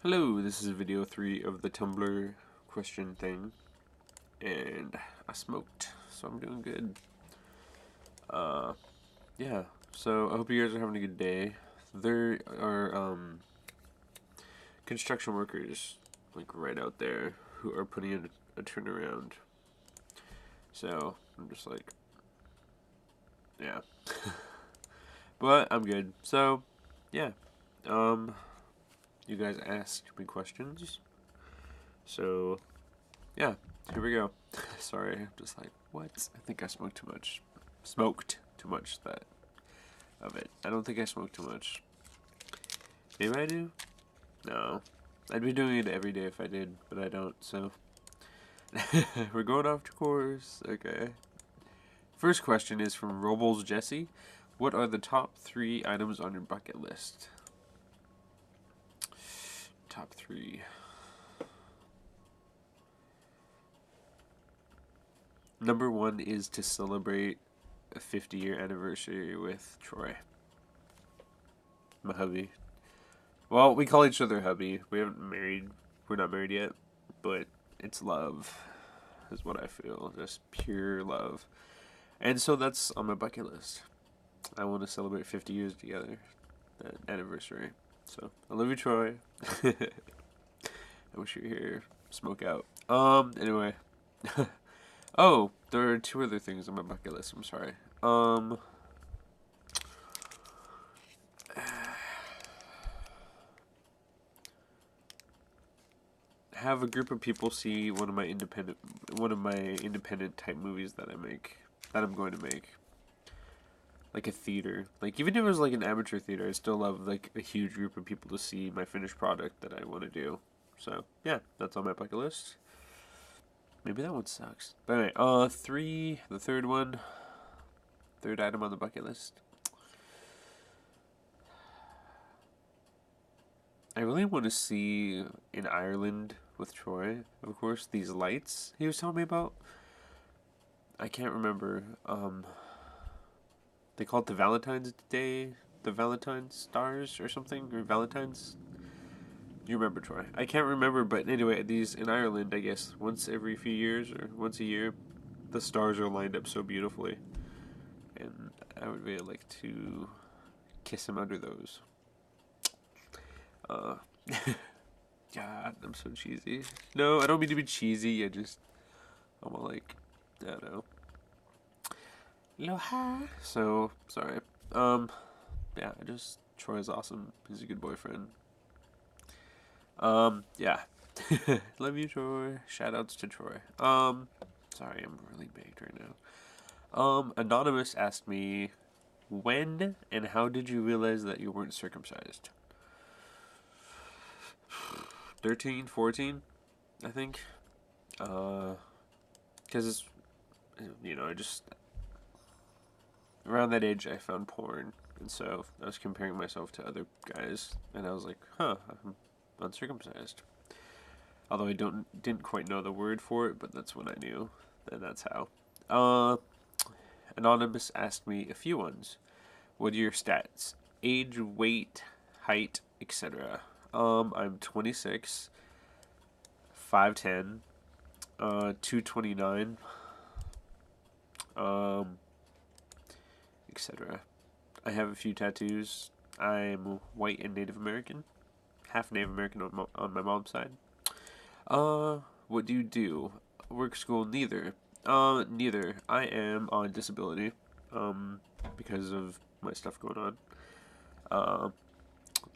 Hello, this is video 3 of the Tumblr question thing, and I smoked, so I'm doing good. Yeah, so I hope you guys are having a good day. There are, construction workers, like, right out there who are putting in a turnaround. So, I'm just like, yeah. But, I'm good. So, yeah. You guys asked me questions. So, yeah, here we go. Sorry, I'm just like, what? I think I smoked too much. Smoked too much of it. I don't think I smoked too much. Maybe I do? No. I'd be doing it every day if I did, but I don't, so. We're going off to course. Okay. First question is from Robles Jesse. What are the top 3 items on your bucket list? Top 3. Number 1 is to celebrate a 50-year anniversary with Troy, my hubby. Well, we call each other hubby. We're not married yet, but it's love, is what I feel. Just pure love. And so that's on my bucket list. I want to celebrate 50 years together, that anniversary. So, I love you, Troy. I wish you were here. Smoke out. Anyway. Oh, there are 2 other things on my bucket list. I'm sorry. Have a group of people see one of my independent type movies that I'm going to make. Like a theater. Like, even if it was like an amateur theater, I still love like a huge group of people to see my finished product that I want to do. So, yeah, that's on my bucket list. Maybe that one sucks. But anyway, the third item on the bucket list. I really want to see in Ireland with Troy, of course, these lights he was telling me about. I can't remember. They call it the Valentine's Day, the Valentine's stars or something, or Valentine's. You remember, Troy? I can't remember, but anyway, these in Ireland, I guess, once every few years or once a year, the stars are lined up so beautifully, and I would really like to kiss him under those. God, I'm so cheesy. No, I don't mean to be cheesy. I'm all like, I don't know. Aloha. So, sorry. Yeah, Troy's awesome. He's a good boyfriend. Yeah. Love you, Troy. Shoutouts to Troy. Sorry, I'm really baked right now. Anonymous asked me, when and how did you realize that you weren't circumcised? 13, 14, I think. Because, around that age I found porn, and so I was comparing myself to other guys, and I was like, huh, I'm uncircumcised. Although I didn't quite know the word for it, but that's when I knew, and that's how. Anonymous asked me a few ones. What are your stats? Age, weight, height, etc. I'm 26, 5'10", 229, etc. I have a few tattoos. I'm white and Native American. Half Native American on my mom's side. What do you do? Work, school, neither. Neither. I am on disability, because of my stuff going on.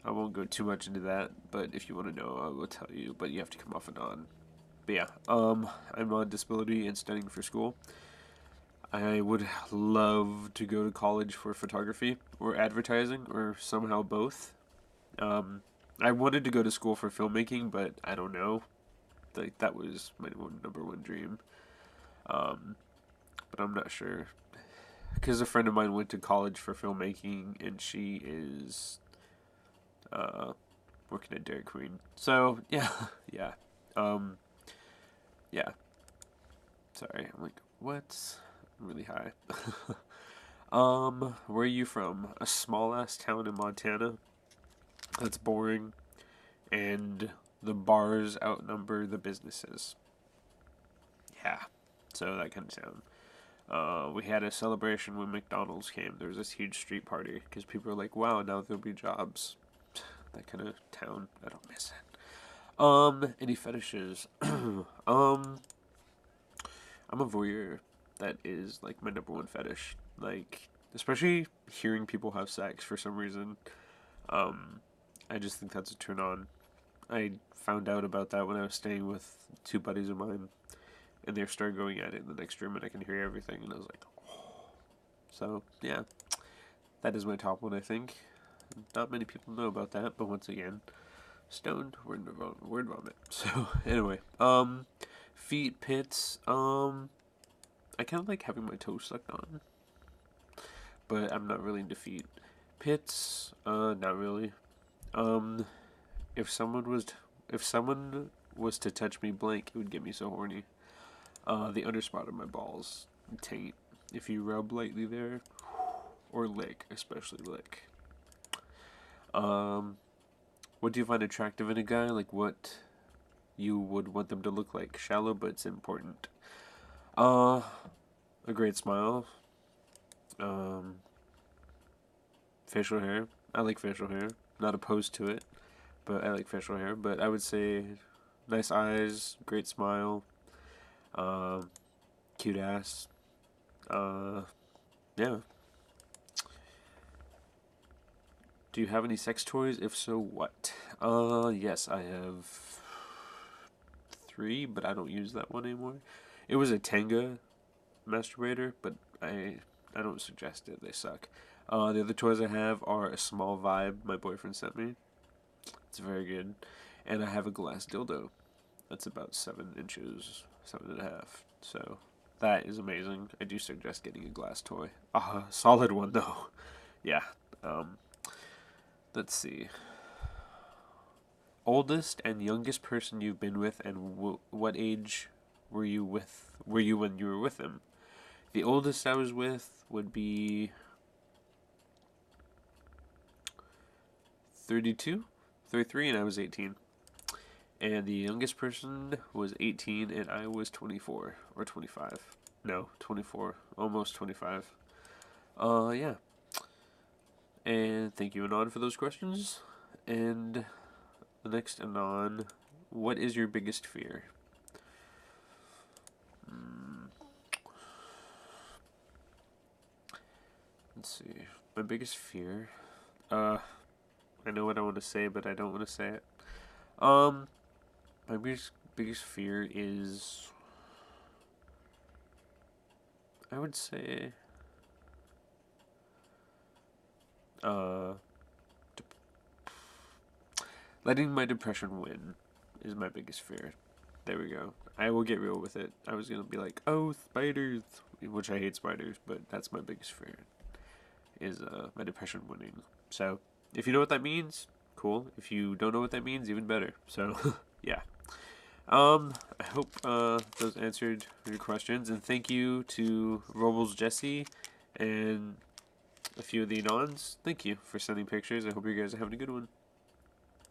I won't go too much into that, but if you want to know, I will tell you, but you have to come off and on. But yeah, I'm on disability and studying for school. I would love to go to college for photography or advertising or somehow both. I wanted to go to school for filmmaking, but I don't know. Like, that was my number one dream. But I'm not sure. Because a friend of mine went to college for filmmaking, and she is working at Dairy Queen. So, yeah, yeah. Yeah. Sorry, I'm like, what? I'm really high. Where are you from? A small-ass town in Montana? That's boring. and the bars outnumber the businesses. Yeah, so that kind of sound. We had a celebration when McDonald's came. There was this huge street party because people were like, "Wow, now there'll be jobs." That kind of town. I don't miss it. Any fetishes? I'm a voyeur. That is like my number one fetish. Like, especially hearing people have sex for some reason. I just think that's a turn on. I found out about that when I was staying with two buddies of mine, and they started going at it in the next room, and I can hear everything, and I was like, oh. So yeah, that is my top one. I think not many people know about that, but once again, stoned word vomit. So anyway, feet pits. I kind of like having my toes sucked on, but I'm not really into feet. Pits, not really. Um, if someone was to touch me blank, it would get me so horny. The underspot of my balls, taint. If you rub lightly there, or lick, especially lick. What do you find attractive in a guy? Like what you would want them to look like? Shallow, but it's important. A great smile. Facial hair. I like facial hair. Not opposed to it, but I like facial hair. But I would say nice eyes, great smile, cute ass. Yeah. Do you have any sex toys? If so, what? Yes, I have 3, but I don't use that one anymore. It was a Tenga masturbator, but I don't suggest it. They suck. The other toys I have are a small vibe my boyfriend sent me. It's very good. And I have a glass dildo. That's about 7 inches, 7.5. So that is amazing. I do suggest getting a glass toy. Solid one though. Yeah. Let's see. Oldest and youngest person you've been with, and what age were you when you were with them? The oldest I was with would be 32, 33, and I was 18. And the youngest person was 18, and I was 24 or 25. No, 24, almost 25. Yeah. And thank you, Anon, for those questions. And the next Anon, what is your biggest fear? Let's see. My biggest fear. I know what I want to say, but I don't want to say it. My biggest fear is, I would say, letting my depression win is my biggest fear. There we go. I will get real with it. I was gonna be like, oh, spiders, which I hate spiders, but that's my biggest fear, is my depression winning. So if you know what that means, cool. If you don't know what that means, even better. So yeah. I hope those answered your questions, and thank you to Robles Jesse and a few of the Anons. Thank you for sending pictures. I hope you guys are having a good one.